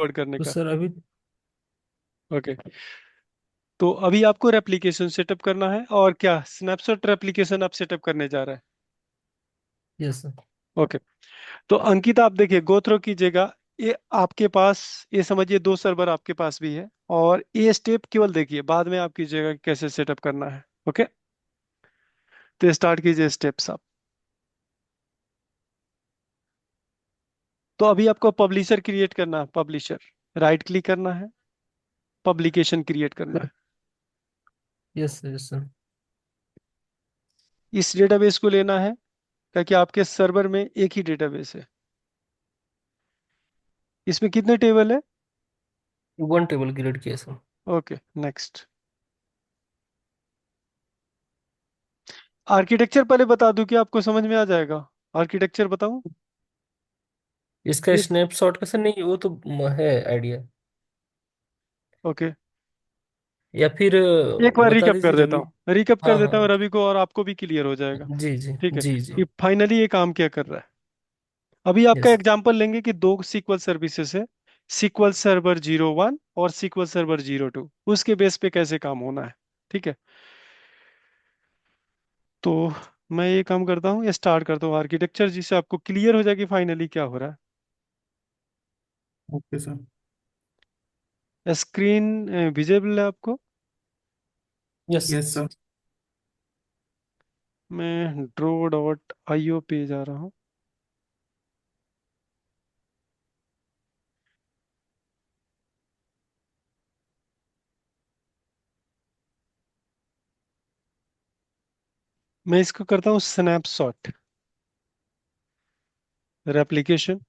Code करने तो का। सर अभी। ओके, तो अभी आपको रेप्लिकेशन सेटअप करना है, और क्या स्नैपशॉट रेप्लिकेशन आप सेटअप करने जा रहे हैं? Yes sir. ओके, तो अंकित आप देखिए, गो थ्रू कीजिएगा। ये आपके पास, ये समझिए दो सर्वर आपके पास भी है, और ये स्टेप केवल देखिए, बाद में आप कीजिएगा कि कैसे सेटअप करना है। ओके, तो स्टार्ट कीजिए स्टेप्स आप। तो अभी आपको पब्लिशर क्रिएट करना है, पब्लिशर राइट क्लिक करना है, पब्लिकेशन क्रिएट करना है। Yes sir, yes sir. इस डेटाबेस को लेना है, ताकि आपके सर्वर में एक ही डेटाबेस है। इसमें कितने टेबल है? वन टेबल क्रिएट किया सर। Okay, next. आर्किटेक्चर पहले बता दूं कि आपको समझ में आ जाएगा? आर्किटेक्चर बताऊं? इसका ये स्नैपशॉट का सर, नहीं वो तो है आइडिया। ओके, या फिर एक बार बता रिकप कर दीजिए देता रवि। हूँ, रिकप कर हाँ देता हूँ हाँ। रवि को, और आपको भी क्लियर हो जाएगा। जी जी ठीक है, जी जी। कि फाइनली ये काम क्या कर रहा है। अभी आपका यस। एग्जांपल लेंगे कि दो सीक्वल सर्विसेज है, सीक्वल सर्वर 01 और सीक्वल सर्वर 02, उसके बेस पे कैसे काम होना है। ठीक है, तो मैं ये काम करता हूँ, ये स्टार्ट करता हूँ आर्किटेक्चर, जिससे आपको क्लियर हो जाए कि फाइनली क्या हो रहा ओके सर। है। स्क्रीन विजिबल है आपको? Yes yes sir. मैं ड्रो डॉट आईओ पे जा रहा हूँ। मैं इसको करता हूँ स्नैपशॉट रेप्लिकेशन।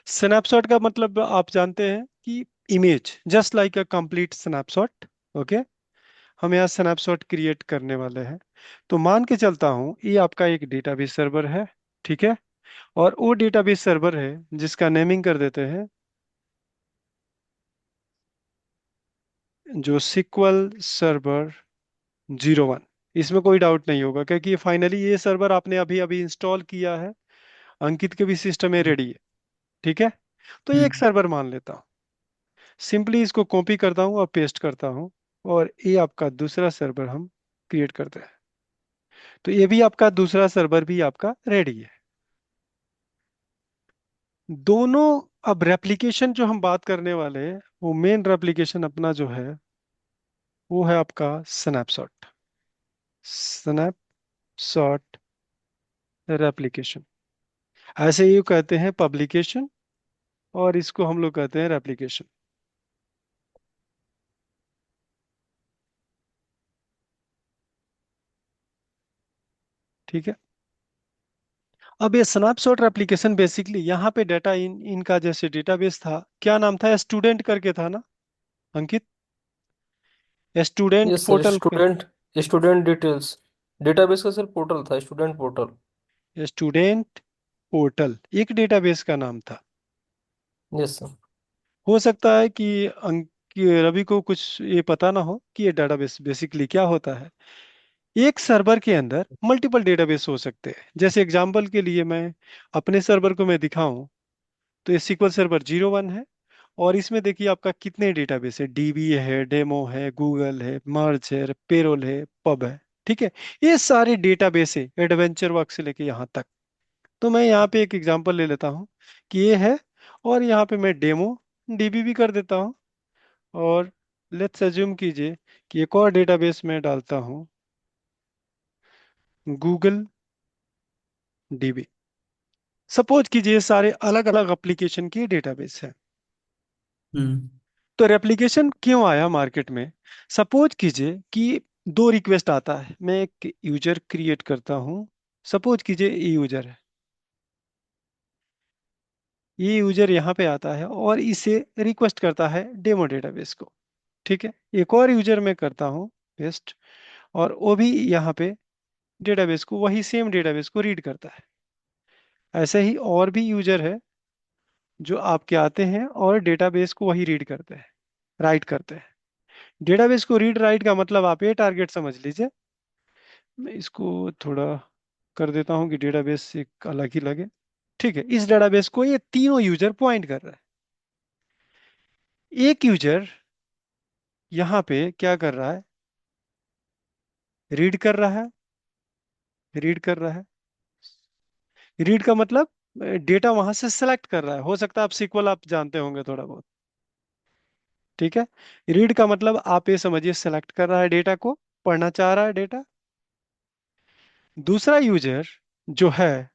स्नैपशॉट का मतलब आप जानते हैं कि image, just like a complete snapshot. Okay, हम यहाँ स्नैपशॉट क्रिएट करने वाले हैं। तो मान के चलता हूँ ये आपका एक डेटाबेस सर्वर है, ठीक है, और वो डेटाबेस सर्वर है जिसका नेमिंग कर देते हैं जो सिक्वल सर्वर 01। इसमें कोई डाउट नहीं होगा, क्योंकि फाइनली ये सर्वर आपने अभी अभी इंस्टॉल किया है, अंकित के भी सिस्टम में रेडी है। ठीक है, तो ये एक हम्म। सर्वर मान लेता हूँ। सिंपली इसको कॉपी करता हूँ और पेस्ट करता हूँ, और ये आपका दूसरा सर्वर हम क्रिएट करते हैं। तो ये भी आपका दूसरा सर्वर भी आपका रेडी है। दोनों। अब रेप्लिकेशन जो हम बात करने वाले हैं, वो मेन रेप्लिकेशन अपना जो है, वो है आपका स्नैपशॉट। स्नैपशॉट रेप्लिकेशन, ऐसे ही कहते हैं पब्लिकेशन, और इसको हम लोग कहते हैं रेप्लिकेशन। ठीक है, अब ये स्नैपशॉट रेप्लिकेशन बेसिकली यहाँ पे डाटा इनका जैसे डेटाबेस था, क्या नाम था, स्टूडेंट करके था ना Ankit? Student yes sir, portal. Student student details. Database का सर पोर्टल था, स्टूडेंट पोर्टल। स्टूडेंट पोर्टल एक डेटाबेस का नाम था। Yes sir. हो सकता है कि कि रवि को कुछ ये पता ना हो कि ये डेटाबेस बेसिकली क्या होता है। एक सर्वर के अंदर मल्टीपल डेटाबेस हो सकते हैं। जैसे एग्जांपल के लिए मैं अपने सर्वर को मैं दिखाऊं, तो ये SQL सर्वर 01 है, और इसमें देखिए आपका कितने डेटाबेस है, डीबी है, डेमो है, गूगल है, मर्ज है, पेरोल है, पब है। ठीक है, ये सारे डेटाबेस है एडवेंचर वर्क से लेके यहाँ तक। तो मैं यहाँ पे एक एग्जांपल ले लेता हूँ कि ये है, और यहाँ पे मैं डेमो डीबी भी कर देता हूँ, और लेट्स अज्यूम कीजिए कि एक और डेटाबेस में डालता हूँ, गूगल डीबी। सपोज कीजिए ये सारे अलग अलग एप्लीकेशन की डेटाबेस है। हम्म। तो रेप्लिकेशन क्यों आया मार्केट में? सपोज कीजिए कि दो रिक्वेस्ट आता है, मैं एक यूजर क्रिएट करता हूँ। सपोज कीजिए ये यूजर है, ये यूजर यहाँ पे आता है और इसे रिक्वेस्ट करता है डेमो डेटाबेस को। ठीक है, एक और यूजर मैं करता हूँ पेस्ट, और वो भी यहाँ पे डेटाबेस को, वही सेम डेटाबेस को रीड करता है। ऐसे ही और भी यूजर है जो आपके आते हैं और डेटाबेस को वही रीड करते हैं, राइट करते हैं। डेटाबेस को रीड राइट का मतलब आप ये टारगेट समझ लीजिए। मैं इसको थोड़ा कर देता हूँ कि डेटाबेस एक अलग ही लगे। ठीक है, इस डेटाबेस को ये तीनों यूजर पॉइंट कर रहा है। एक यूजर यहाँ पे क्या कर रहा है, रीड कर रहा है, रीड कर रहा है। रीड का मतलब डेटा वहां से सेलेक्ट कर रहा है। हो सकता है आप सीक्वल आप जानते होंगे थोड़ा बहुत। ठीक है। रीड का मतलब आप ये समझिए सेलेक्ट कर रहा है डेटा को, पढ़ना चाह रहा है डेटा। दूसरा यूजर जो है,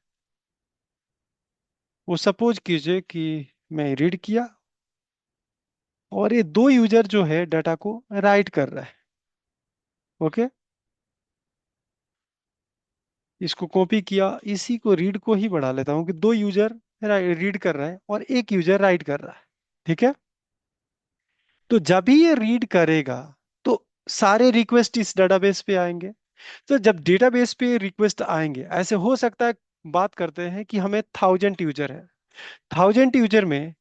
वो सपोज कीजिए कि मैं रीड किया, और ये दो यूजर जो है डाटा को राइट कर रहा है। ओके। इसको कॉपी किया, इसी को रीड को ही बढ़ा लेता हूँ कि दो यूजर रीड कर रहे हैं और एक यूजर राइट कर रहा है। ठीक है। तो जब भी ये रीड करेगा तो सारे रिक्वेस्ट इस डेटाबेस पे आएंगे। तो जब डेटाबेस पे रिक्वेस्ट आएंगे, ऐसे हो सकता है, बात करते हैं कि हमें 1000 यूजर है, 1000 यूजर में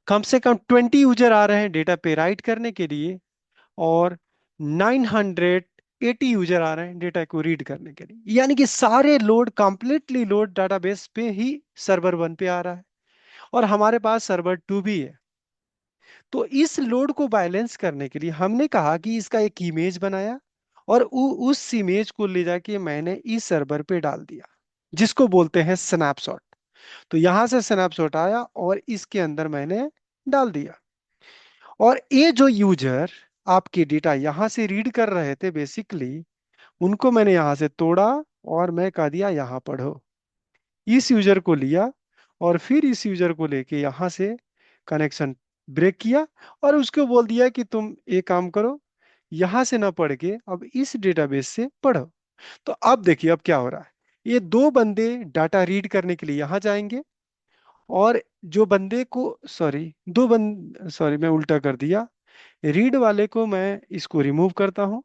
कम से कम 20 यूजर आ रहे हैं डेटा पे राइट करने के लिए, और 980 यूजर आ रहे हैं डेटा को रीड करने के लिए। यानी कि सारे लोड, कंप्लीटली लोड डेटाबेस पे ही सर्वर वन पे आ रहा है, और हमारे पास सर्वर टू भी है। तो इस लोड को बैलेंस करने के लिए हमने कहा कि इसका एक इमेज बनाया, और उस इमेज को ले जाके मैंने इस सर्वर पे डाल दिया, जिसको बोलते हैं स्नैपशॉट। तो यहां से स्नैपशॉट आया और इसके अंदर मैंने डाल दिया। और ये जो यूजर आपके डेटा यहां से रीड कर रहे थे बेसिकली, उनको मैंने यहां से तोड़ा, और मैं कह दिया यहां पढ़ो। इस यूजर को लिया, और फिर इस यूजर को लेके यहां से कनेक्शन ब्रेक किया, और उसको बोल दिया कि तुम एक काम करो, यहां से ना पढ़ के अब इस डेटाबेस से पढ़ो। तो अब देखिए अब क्या हो रहा है। ये दो बंदे डाटा रीड करने के लिए यहां जाएंगे, और जो बंदे को, सॉरी दो बंद सॉरी मैं उल्टा कर दिया। रीड वाले को मैं इसको रिमूव करता हूं,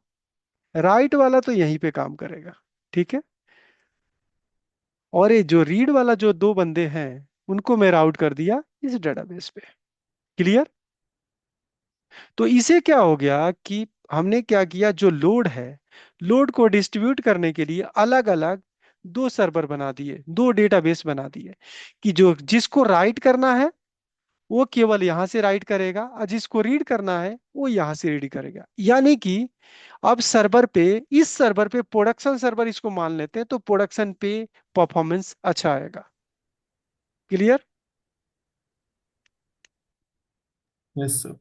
राइट वाला तो यहीं पे काम करेगा। ठीक है। और ये जो रीड वाला जो दो बंदे हैं, उनको मैं राउट कर दिया इस डेटाबेस पे। क्लियर। तो इसे क्या हो गया कि हमने क्या किया, जो लोड है, लोड को डिस्ट्रीब्यूट करने के लिए अलग अलग दो सर्वर बना दिए, दो डेटाबेस बना दिए, कि जो जिसको राइट करना है वो केवल यहां से राइट करेगा, और जिसको रीड करना है वो यहां से रीड करेगा। यानी कि अब सर्वर पे, इस सर्वर पे प्रोडक्शन सर्वर इसको मान लेते हैं, तो प्रोडक्शन पे परफॉर्मेंस अच्छा आएगा। क्लियर। Yes sir.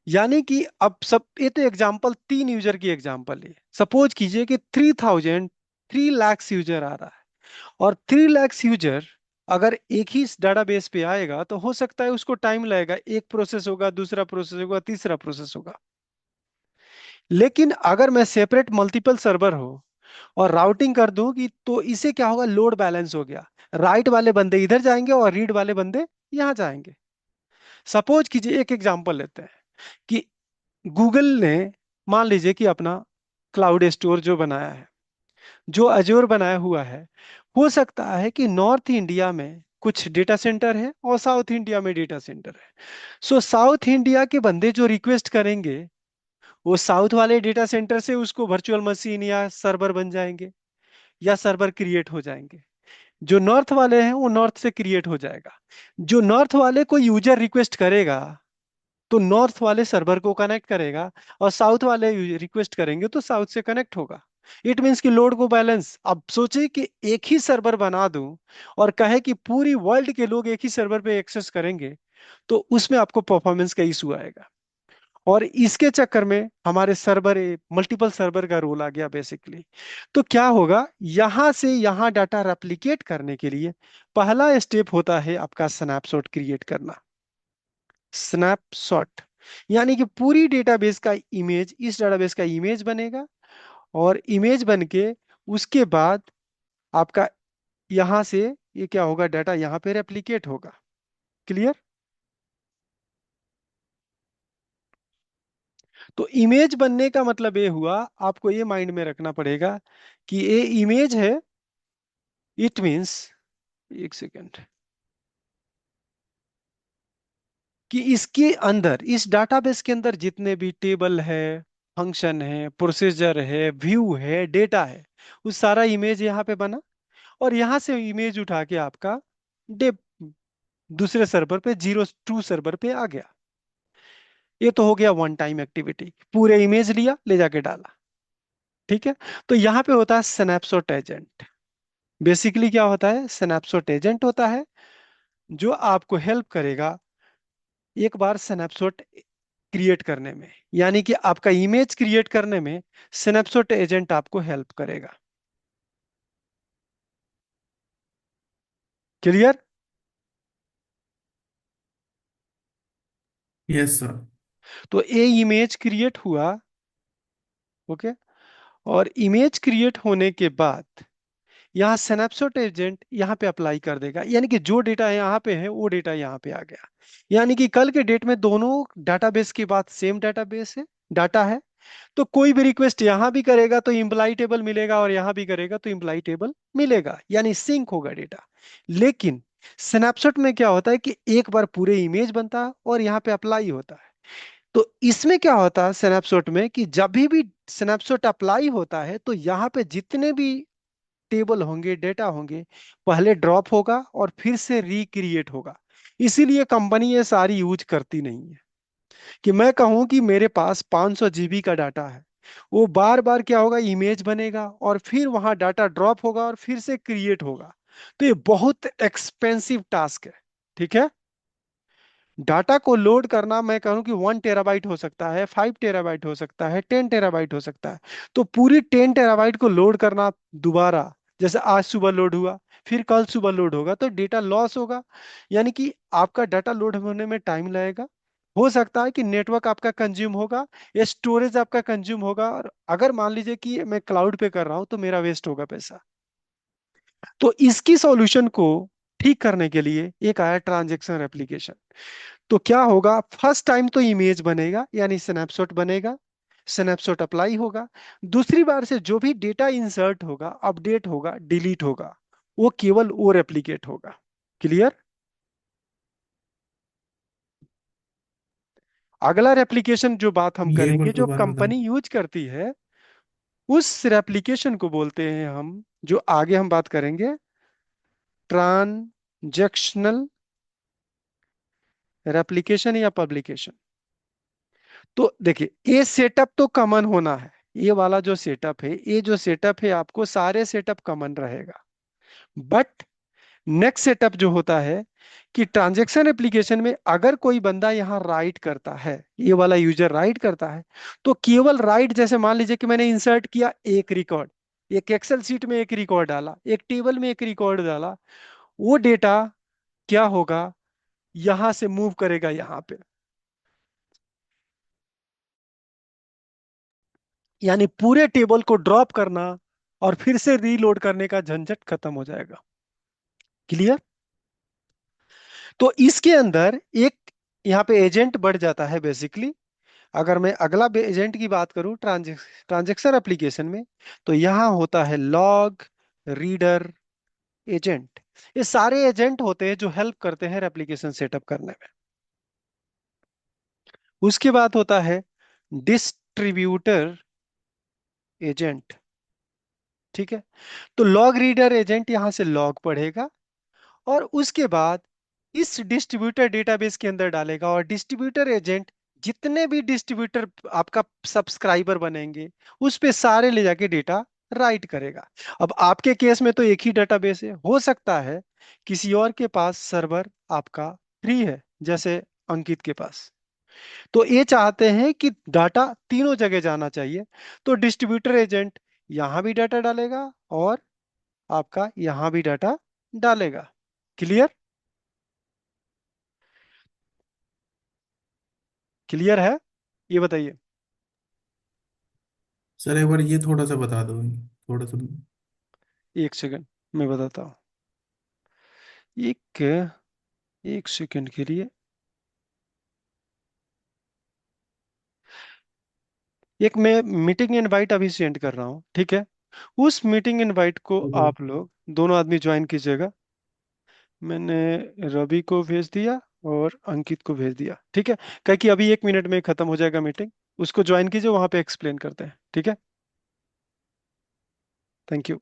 यानी कि अब सब, ये तो एग्जांपल 3 यूजर की एग्जांपल है। सपोज कीजिए कि 3 लाख यूजर आ रहा है, और 3 लाख यूजर अगर एक ही डेटाबेस पे आएगा तो हो सकता है उसको टाइम लगेगा, एक प्रोसेस होगा, दूसरा प्रोसेस होगा, तीसरा प्रोसेस होगा। लेकिन अगर मैं सेपरेट मल्टीपल सर्वर हो और राउटिंग कर दूं कि, तो इसे क्या होगा, लोड बैलेंस हो गया। राइट वाले बंदे इधर जाएंगे और रीड वाले बंदे यहां जाएंगे। सपोज कीजिए एक एग्जांपल लेते हैं कि गूगल ने, मान लीजिए कि अपना क्लाउड स्टोर जो बनाया है, जो अजोर बनाया हुआ है, हो सकता है कि नॉर्थ इंडिया में कुछ डेटा सेंटर है और साउथ इंडिया में डेटा सेंटर है। सो साउथ इंडिया के बंदे जो रिक्वेस्ट करेंगे, वो साउथ वाले डेटा सेंटर से उसको वर्चुअल मशीन या सर्वर बन जाएंगे, या सर्वर क्रिएट हो जाएंगे। जो नॉर्थ वाले हैं वो नॉर्थ से क्रिएट हो जाएगा। जो नॉर्थ वाले को यूजर रिक्वेस्ट करेगा तो नॉर्थ वाले सर्वर को कनेक्ट करेगा, और साउथ वाले रिक्वेस्ट करेंगे तो साउथ से कनेक्ट होगा। इट मीन्स कि लोड को बैलेंस। अब सोचिए कि एक ही सर्वर बना दूं और कहे कि पूरी वर्ल्ड के लोग एक ही सर्वर पे एक्सेस करेंगे, तो उसमें आपको परफॉर्मेंस का इशू आएगा। और इसके चक्कर में हमारे सर्वर, मल्टीपल सर्वर का रोल आ गया बेसिकली। तो क्या होगा, यहां से यहां डाटा रेप्लिकेट करने के लिए पहला स्टेप होता है आपका स्नैपशॉट क्रिएट करना। स्नैपशॉट यानी कि पूरी डेटाबेस का इमेज, इस डेटाबेस का इमेज बनेगा, और इमेज बन के उसके बाद आपका यहां से ये क्या होगा, डाटा यहां पे रेप्लिकेट होगा। क्लियर। तो इमेज बनने का मतलब ये हुआ, आपको ये माइंड में रखना पड़ेगा कि ये इमेज है। इट मींस, एक सेकेंड, कि इसके अंदर, इस डाटाबेस के अंदर जितने भी टेबल है, फंक्शन है, प्रोसीजर है, व्यू है, डेटा है, वो सारा इमेज यहाँ पे बना, और यहां से इमेज उठा के आपका डे दूसरे सर्वर पे, 02 सर्वर पे आ गया। ये तो हो गया वन टाइम एक्टिविटी, पूरे इमेज लिया ले जाके डाला। ठीक है। तो यहाँ पे होता है स्नैपशॉट एजेंट। बेसिकली क्या होता है, स्नैपशॉट एजेंट होता है जो आपको हेल्प करेगा एक बार स्नैपशॉट क्रिएट करने में, यानी कि आपका इमेज क्रिएट करने में स्नैपशॉट एजेंट आपको हेल्प करेगा। क्लियर। Yes sir. तो ये इमेज क्रिएट हुआ। ओके। और इमेज क्रिएट होने के बाद यहाँ स्नैपशॉट एजेंट यहाँ पे अप्लाई कर देगा, यानी कि जो डेटा यहाँ पे है वो डेटा यहाँ पे आ गया। यानी कि कल के डेट में दोनों डाटाबेस की बात सेम डाटाबेस है, डाटा है। तो कोई भी रिक्वेस्ट यहाँ भी करेगा तो इम्प्लाई टेबल मिलेगा, और यहाँ भी करेगा तो इम्प्लाई टेबल मिलेगा, यानी सिंक होगा डेटा। लेकिन स्नैपशॉट में क्या होता है कि एक बार पूरे इमेज बनता है और यहाँ पे अप्लाई होता है। तो इसमें क्या होता है स्नैपशॉट में कि जब भी स्नैपशॉट अप्लाई होता है तो यहाँ पे जितने भी टेबल होंगे, डेटा होंगे, पहले ड्रॉप होगा और फिर से रिक्रिएट होगा। इसीलिए कंपनी ये सारी यूज करती नहीं है। कि मैं कहूं कि मेरे पास 500 जीबी का डाटा है, वो बार बार क्या होगा, इमेज बनेगा और फिर वहां डाटा ड्रॉप होगा और फिर से क्रिएट होगा। तो ये बहुत एक्सपेंसिव टास्क है। ठीक है। डाटा को लोड करना मैं कहूँ कि 1 टेराबाइट हो सकता है, 5 टेराबाइट हो सकता है, 10 टेराबाइट हो सकता है। तो पूरी 10 टेराबाइट को लोड करना दोबारा, जैसे आज सुबह लोड हुआ फिर कल सुबह लोड होगा तो डेटा लॉस होगा। यानी कि आपका डाटा लोड होने में टाइम लगेगा। हो सकता है कि नेटवर्क आपका कंज्यूम होगा या स्टोरेज आपका कंज्यूम होगा, और अगर मान लीजिए कि मैं क्लाउड पे कर रहा हूं तो मेरा वेस्ट होगा पैसा। तो इसकी सॉल्यूशन को ठीक करने के लिए एक आया ट्रांजेक्शन एप्लीकेशन। तो क्या होगा, फर्स्ट टाइम तो इमेज बनेगा यानी स्नैपशॉट बनेगा, स्नैपशॉट अप्लाई होगा। दूसरी बार से जो भी डेटा इंसर्ट होगा, अपडेट होगा, डिलीट होगा, वो केवल वो रेप्लिकेट होगा। क्लियर। अगला रेप्लिकेशन जो बात हम ये एक बार करेंगे, जो दोबारा बताना। कंपनी यूज करती है, उस रेप्लिकेशन को बोलते हैं हम, जो आगे हम बात करेंगे, ट्रांजैक्शनल रेप्लिकेशन या पब्लिकेशन। तो देखिए ये सेटअप तो कॉमन होना है। ये वाला जो सेटअप है, ये जो सेटअप है आपको सारे सेटअप कॉमन रहेगा। बट नेक्स्ट सेटअप जो होता है कि ट्रांजैक्शन एप्लीकेशन में अगर कोई बंदा यहाँ राइट करता है, ये वाला यूजर राइट करता है, तो केवल राइट, जैसे मान लीजिए कि मैंने इंसर्ट किया एक रिकॉर्ड, एक एक्सेल शीट में एक रिकॉर्ड डाला, एक टेबल में एक रिकॉर्ड डाला, वो डेटा क्या होगा, यहां से मूव करेगा यहाँ पे। यानी पूरे टेबल को ड्रॉप करना और फिर से रीलोड करने का झंझट खत्म हो जाएगा। क्लियर। तो इसके अंदर एक यहाँ पे एजेंट बढ़ जाता है बेसिकली। अगर मैं अगला एजेंट की बात करूं ट्रांजेक्शन एप्लीकेशन में, तो यहाँ होता है लॉग रीडर एजेंट। ये सारे एजेंट होते हैं जो हेल्प करते हैं एप्लीकेशन सेटअप करने में। उसके बाद होता है डिस्ट्रीब्यूटर एजेंट। ठीक है। तो लॉग रीडर एजेंट यहां से लॉग पढ़ेगा और उसके बाद इस डिस्ट्रीब्यूटर डेटाबेस के अंदर डालेगा, और डिस्ट्रीब्यूटर एजेंट जितने भी डिस्ट्रीब्यूटर आपका सब्सक्राइबर बनेंगे उस पे सारे ले जाके डेटा राइट करेगा। अब आपके केस में तो एक ही डेटाबेस है, हो सकता है किसी और के पास सर्वर आपका फ्री है, जैसे अंकित के पास। तो ये चाहते हैं कि डाटा तीनों जगह जाना चाहिए, तो डिस्ट्रीब्यूटर एजेंट यहां भी डाटा डालेगा और आपका यहां भी डाटा डालेगा। क्लियर। क्लियर है, ये बताइए। सर एक बार ये थोड़ा सा बता दो, थोड़ा सा। एक सेकंड, मैं बताता हूँ। एक एक सेकंड के लिए। एक मैं मीटिंग इनवाइट अभी सेंड कर रहा हूँ, ठीक है। उस मीटिंग इनवाइट को ओके। आप लोग दोनों आदमी ज्वाइन कीजिएगा। मैंने रवि को भेज दिया और अंकित को भेज दिया, ठीक है। कह कि अभी 1 मिनट में खत्म हो जाएगा मीटिंग। उसको ज्वाइन कीजिए, वहां पे एक्सप्लेन करते हैं, ठीक है। Thank you.